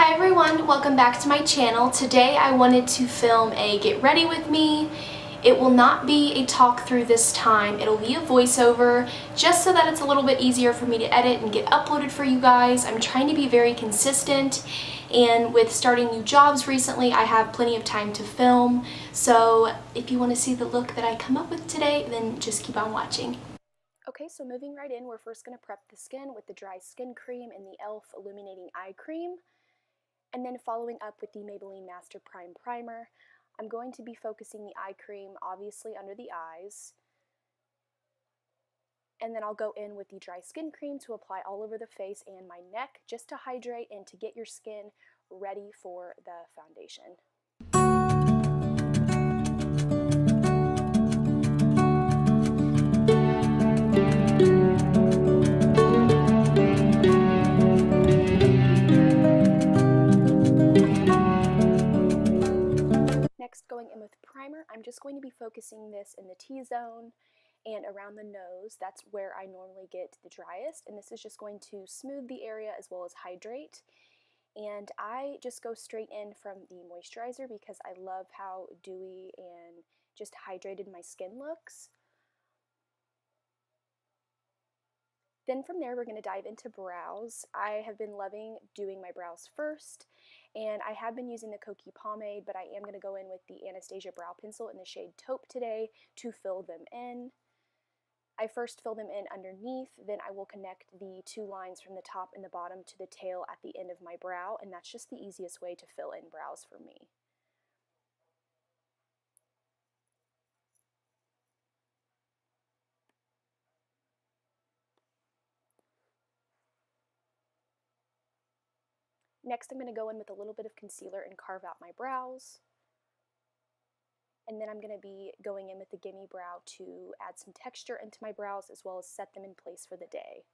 Hi everyone, welcome back to my channel. Today I wanted to film a get ready with me. It will not be a talk through this time, it'll be a voiceover just so that it's a little bit easier for me to edit and get uploaded for you guys. I'm trying to be very consistent, and with starting new jobs recently I have plenty of time to film, so if you want to see the look that I come up with today, then just keep on watching. Okay, so moving right in, we're first going to prep the skin with the dry skin cream and the e.l.f. illuminating eye cream. And then following up with the Maybelline Master Prime Primer, I'm going to be focusing the eye cream obviously under the eyes. And then I'll go in with the dry skin cream to apply all over the face and my neck just to hydrate and to get your skin ready for the foundation. Next, going in with primer, I'm just going to be focusing this in the T-zone and around the nose. That's where I normally get the driest, and this is just going to smooth the area as well as hydrate. And I just go straight in from the moisturizer because I love how dewy and just hydrated my skin looks. Then from there, we're going to dive into brows. I have been loving doing my brows first, and I have been using the Kokie pomade, but I am going to go in with the Anastasia brow pencil in the shade Taupe today to fill them in. I first fill them in underneath, then I will connect the two lines from the top and the bottom to the tail at the end of my brow, and that's just the easiest way to fill in brows for me. Next, I'm going to go in with a little bit of concealer and carve out my brows. And then I'm going to be going in with the Gimme Brow to add some texture into my brows as well as set them in place for the day.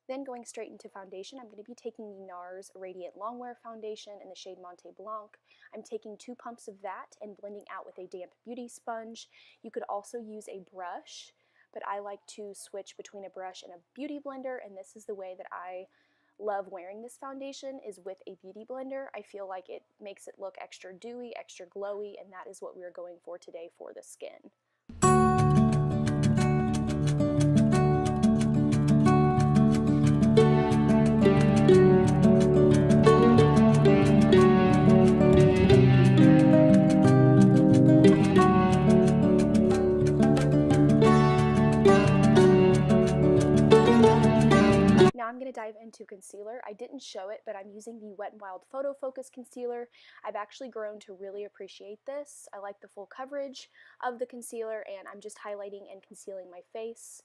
Then going straight into foundation, I'm going to be taking the NARS Radiant Longwear Foundation in the shade Monte Blanc. I'm taking 2 pumps of that and blending out with a damp beauty sponge. You could also use a brush, but I like to switch between a brush and a beauty blender, and this is the way that I love wearing this foundation, is with a beauty blender. I feel like it makes it look extra dewy, extra glowy, and that is what we're going for today for the skin. Now I'm going to dive into concealer. I didn't show it, but I'm using the Wet n Wild Photo Focus Concealer. I've actually grown to really appreciate this. I like the full coverage of the concealer, and I'm just highlighting and concealing my face.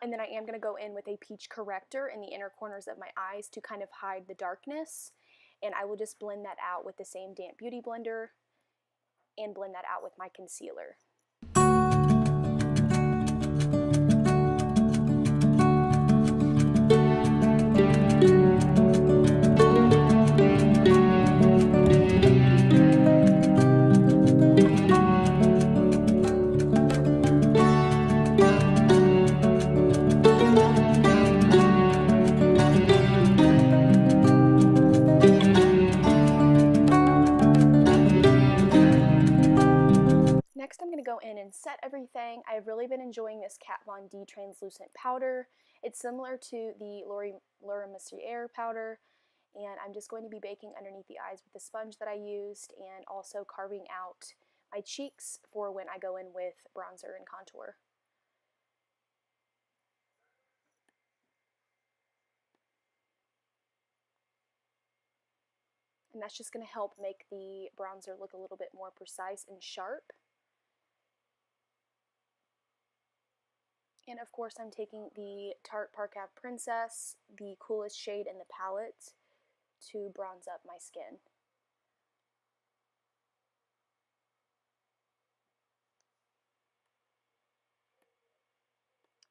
And then I am going to go in with a peach corrector in the inner corners of my eyes to kind of hide the darkness. And I will just blend that out with the same damp beauty blender and blend that out with my concealer. Next, I'm going to go in and set everything. I've really been enjoying this Kat Von D translucent powder. It's similar to the Laura Mercier powder, and I'm just going to be baking underneath the eyes with the sponge that I used, and also carving out my cheeks for when I go in with bronzer and contour. And that's just going to help make the bronzer look a little bit more precise and sharp. And of course I'm taking the Tarte Park Ave Princess, the coolest shade in the palette, to bronze up my skin.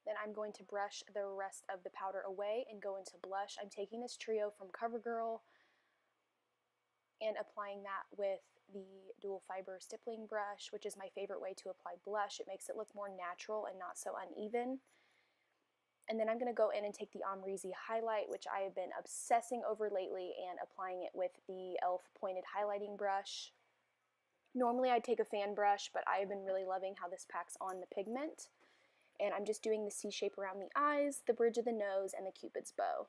Then I'm going to brush the rest of the powder away and go into blush. I'm taking this trio from CoverGirl, and applying that with the dual fiber stippling brush, which is my favorite way to apply blush. It makes it look more natural and not so uneven. And then I'm going to go in and take the Omrizi highlight, which I have been obsessing over lately, and applying it with the e.l.f. pointed highlighting brush. Normally I'd take a fan brush, but I have been really loving how this packs on the pigment. And I'm just doing the C shape around the eyes, the bridge of the nose, and the Cupid's bow.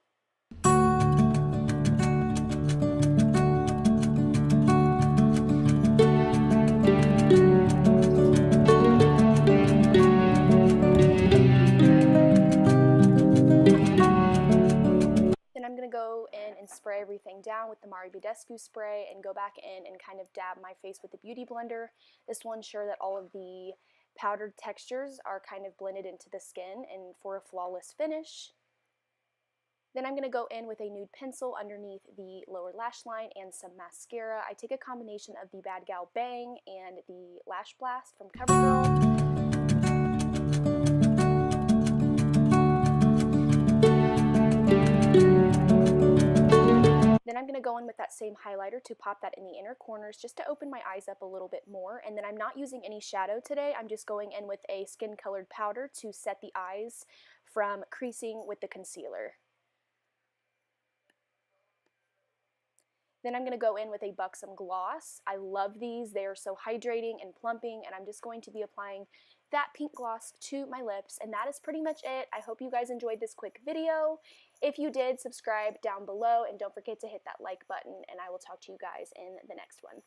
Then I'm going to go in and spray everything down with the Mari Badescu spray and go back in and kind of dab my face with the Beauty Blender. This will ensure that all of the powdered textures are kind of blended into the skin and for a flawless finish. Then I'm going to go in with a nude pencil underneath the lower lash line and some mascara. I take a combination of the Bad Gal Bang and the Lash Blast from CoverGirl. Then I'm going to go in with that same highlighter to pop that in the inner corners just to open my eyes up a little bit more. And then I'm not using any shadow today. I'm just going in with a skin colored powder to set the eyes from creasing with the concealer. Then I'm going to go in with a Buxom gloss. I love these. They are so hydrating and plumping, and I'm just going to be applying that pink gloss to my lips, and that is pretty much it. I hope you guys enjoyed this quick video. If you did, subscribe down below, and don't forget to hit that like button, and I will talk to you guys in the next one.